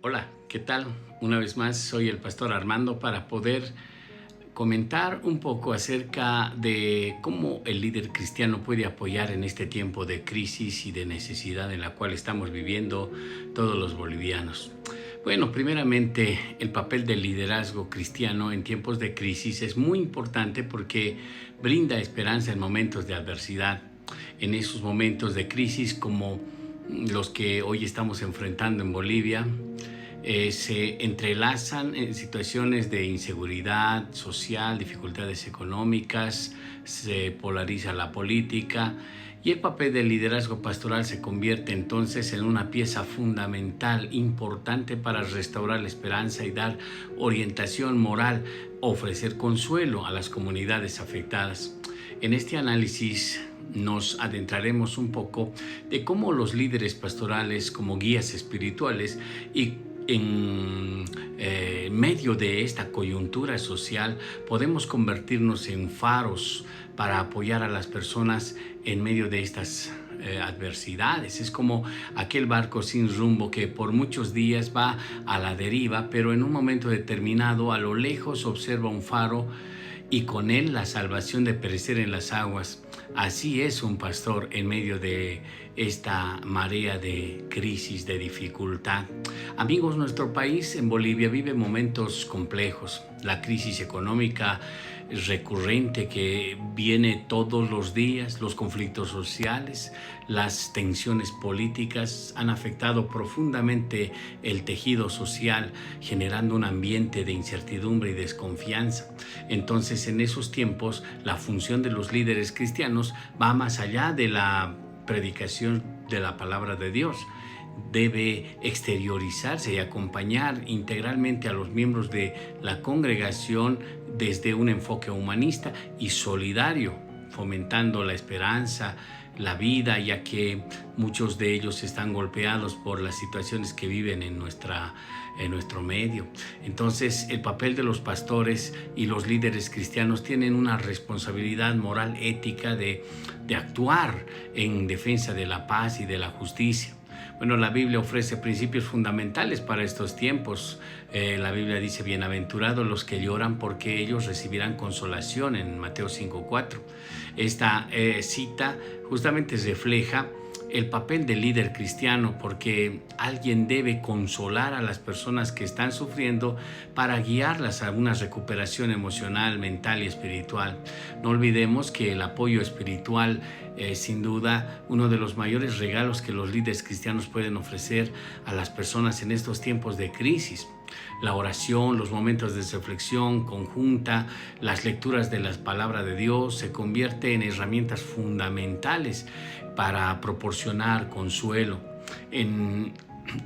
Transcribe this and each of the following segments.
Hola, ¿qué tal? Una vez más soy el pastor Armando para poder comentar un poco acerca de cómo el líder cristiano puede apoyar en este tiempo de crisis y de necesidad en la cual estamos viviendo todos los bolivianos. Bueno, primeramente el papel del liderazgo cristiano en tiempos de crisis es muy importante porque brinda esperanza en momentos de adversidad. En esos momentos de crisis como los que hoy estamos enfrentando en Bolivia, se entrelazan en situaciones de inseguridad social, dificultades económicas, se polariza la política y el papel del liderazgo pastoral se convierte entonces en una pieza fundamental, importante para restaurar la esperanza y dar orientación moral, ofrecer consuelo a las comunidades afectadas. En este análisis nos adentraremos un poco de cómo los líderes pastorales como guías espirituales y en medio de esta coyuntura social podemos convertirnos en faros para apoyar a las personas en medio de estas adversidades. Es como aquel barco sin rumbo que por muchos días va a la deriva, pero en un momento determinado a lo lejos observa un faro y con él la salvación de perecer en las aguas. Así es un pastor en medio de esta marea de crisis, de dificultad. Amigos, nuestro país en Bolivia vive momentos complejos. La crisis económica recurrente que viene todos los días, los conflictos sociales, las tensiones políticas han afectado profundamente el tejido social, generando un ambiente de incertidumbre y desconfianza. Entonces, en esos tiempos, la función de los líderes cristianos va más allá de la predicación de la palabra de Dios. Debe exteriorizarse y acompañar integralmente a los miembros de la congregación desde un enfoque humanista y solidario, fomentando la esperanza, la vida, ya que muchos de ellos están golpeados por las situaciones que viven en nuestro medio. Entonces, el papel de los pastores y los líderes cristianos tienen una responsabilidad moral, ética de actuar en defensa de la paz y de la justicia. Bueno, la Biblia ofrece principios fundamentales para estos tiempos. La Biblia dice, bienaventurados los que lloran porque ellos recibirán consolación en Mateo 5:4. Esta cita justamente refleja el papel del líder cristiano, porque alguien debe consolar a las personas que están sufriendo para guiarlas a una recuperación emocional, mental y espiritual. No olvidemos que el apoyo espiritual es sin duda uno de los mayores regalos que los líderes cristianos pueden ofrecer a las personas en estos tiempos de crisis. La oración, los momentos de reflexión conjunta, las lecturas de la palabra de Dios se convierten en herramientas fundamentales para proporcionar consuelo en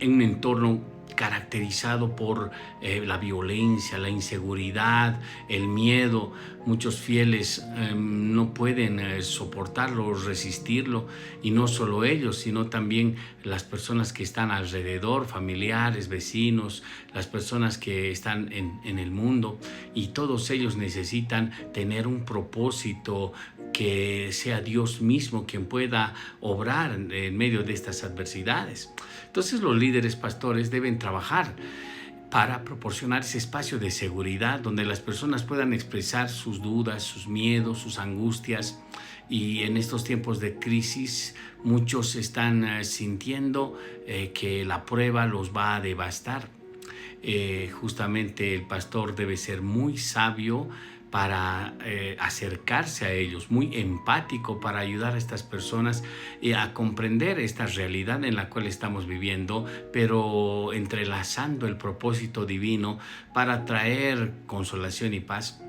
un entorno caracterizado por la violencia, la inseguridad, el miedo. Muchos fieles no pueden soportarlo, resistirlo, y no solo ellos, sino también las personas que están alrededor, familiares, vecinos, las personas que están en el mundo, y todos ellos necesitan tener un propósito, que sea Dios mismo quien pueda obrar en medio de estas adversidades. Entonces los líderes pastores deben trabajar para proporcionar ese espacio de seguridad donde las personas puedan expresar sus dudas, sus miedos, sus angustias. Y en estos tiempos de crisis muchos están sintiendo que la prueba los va a devastar. Justamente el pastor debe ser muy sabio para acercarse a ellos, muy empático para ayudar a estas personas a comprender esta realidad en la cual estamos viviendo, pero entrelazando el propósito divino para traer consolación y paz.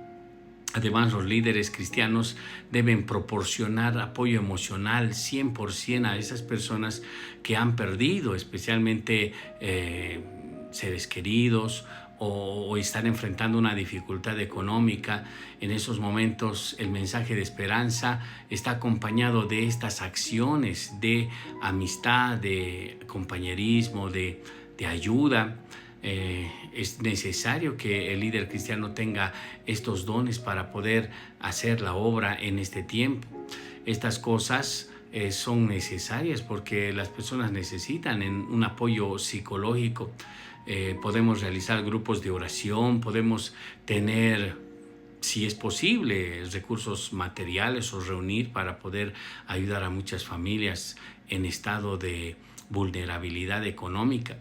Además, los líderes cristianos deben proporcionar apoyo emocional 100% a esas personas que han perdido, especialmente seres queridos, o están enfrentando una dificultad económica. En esos momentos el mensaje de esperanza está acompañado de estas acciones de amistad, de compañerismo, de ayuda. Es necesario que el líder cristiano tenga estos dones para poder hacer la obra en este tiempo. Estas cosas son necesarias porque las personas necesitan un apoyo psicológico. Podemos realizar grupos de oración, podemos tener, si es posible, recursos materiales o reunir para poder ayudar a muchas familias en estado de vulnerabilidad económica.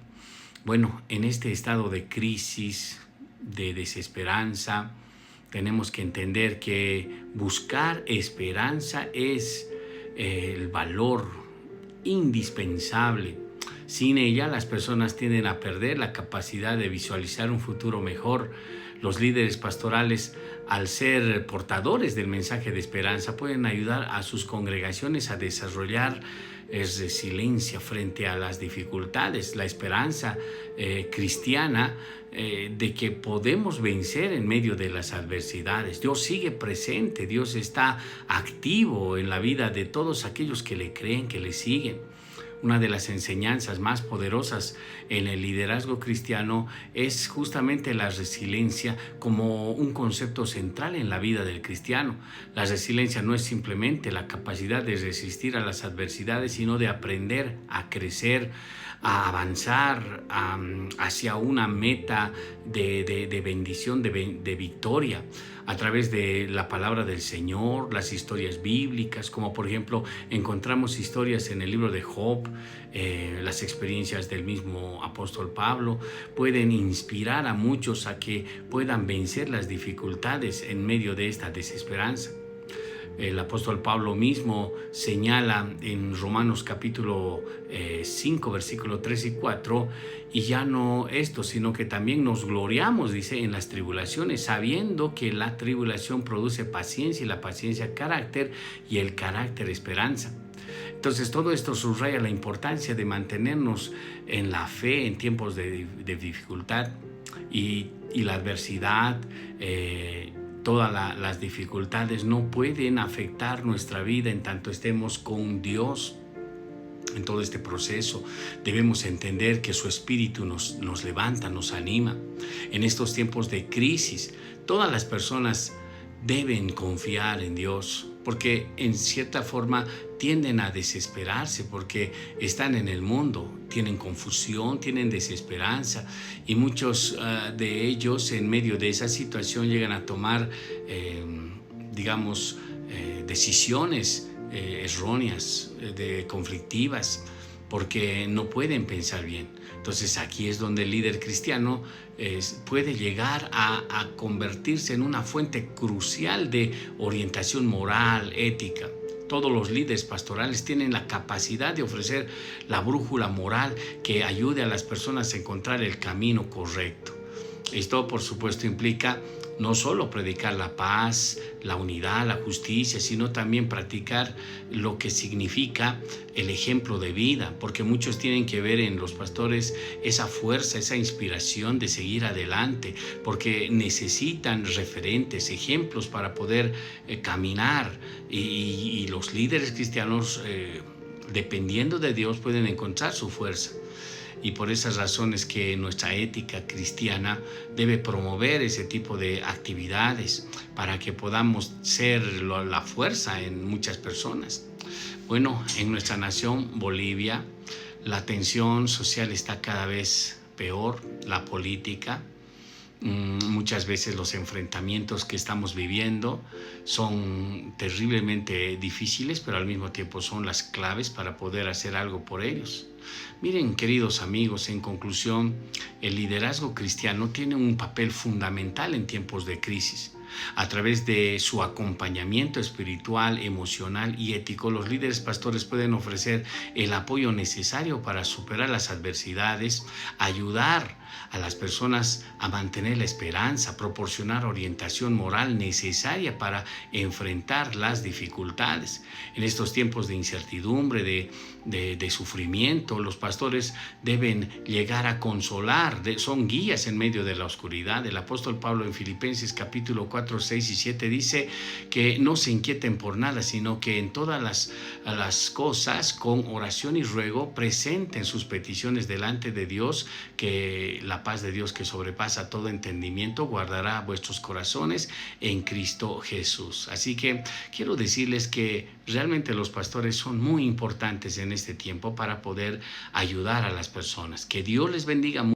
Bueno, en este estado de crisis, de desesperanza, tenemos que entender que buscar esperanza es el valor indispensable. Sin ella, las personas tienden a perder la capacidad de visualizar un futuro mejor. Los líderes pastorales, al ser portadores del mensaje de esperanza, pueden ayudar a sus congregaciones a desarrollar resiliencia frente a las dificultades, la esperanza cristiana de que podemos vencer en medio de las adversidades. Dios sigue presente, Dios está activo en la vida de todos aquellos que le creen, que le siguen. Una de las enseñanzas más poderosas en el liderazgo cristiano es justamente la resiliencia como un concepto central en la vida del cristiano. La resiliencia no es simplemente la capacidad de resistir a las adversidades, sino de aprender a crecer, a avanzar hacia una meta de bendición, de victoria, a través de la palabra del Señor, las historias bíblicas, como por ejemplo encontramos historias en el libro de Job, las experiencias del mismo apóstol Pablo, pueden inspirar a muchos a que puedan vencer las dificultades en medio de esta desesperanza. El apóstol Pablo mismo señala en Romanos capítulo 5, versículo 3 y 4, y ya no esto, sino que también nos gloriamos, dice, en las tribulaciones, sabiendo que la tribulación produce paciencia y la paciencia carácter y el carácter esperanza. Entonces todo esto subraya la importancia de mantenernos en la fe en tiempos de dificultad y la adversidad. Todas las dificultades no pueden afectar nuestra vida en tanto estemos con Dios. En todo este proceso debemos entender que su Espíritu nos levanta, nos anima. En estos tiempos de crisis, todas las personas deben confiar en Dios, porque en cierta forma tienden a desesperarse porque están en el mundo, tienen confusión, tienen desesperanza, y muchos de ellos en medio de esa situación llegan a tomar, decisiones erróneas, conflictivas, porque no pueden pensar bien. Entonces aquí es donde el líder cristiano puede llegar a convertirse en una fuente crucial de orientación moral, ética. Todos los líderes pastorales tienen la capacidad de ofrecer la brújula moral que ayude a las personas a encontrar el camino correcto. Esto, por supuesto, implica no solo predicar la paz, la unidad, la justicia, sino también practicar lo que significa el ejemplo de vida, porque muchos tienen que ver en los pastores esa fuerza, esa inspiración de seguir adelante, porque necesitan referentes, ejemplos para poder caminar, y los líderes cristianos, dependiendo de Dios, pueden encontrar su fuerza. Y por esas razones que nuestra ética cristiana debe promover ese tipo de actividades para que podamos ser la fuerza en muchas personas. Bueno, en nuestra nación, Bolivia, la tensión social está cada vez peor, la política. Muchas veces los enfrentamientos que estamos viviendo son terriblemente difíciles, pero al mismo tiempo son las claves para poder hacer algo por ellos. Miren, queridos amigos, en conclusión, el liderazgo cristiano tiene un papel fundamental en tiempos de crisis. A través de su acompañamiento espiritual, emocional y ético, los líderes pastores pueden ofrecer el apoyo necesario para superar las adversidades, ayudar a las personas a mantener la esperanza, proporcionar orientación moral necesaria para enfrentar las dificultades. En estos tiempos de incertidumbre, de sufrimiento, los pastores deben llegar a consolar, son guías en medio de la oscuridad. El apóstol Pablo en Filipenses capítulo 4 4, 6 y 7 dice que no se inquieten por nada, sino que en todas las cosas, con oración y ruego, presenten sus peticiones delante de Dios, que la paz de Dios que sobrepasa todo entendimiento guardará vuestros corazones en Cristo Jesús. Así que quiero decirles que realmente los pastores son muy importantes en este tiempo para poder ayudar a las personas. Que Dios les bendiga mucho.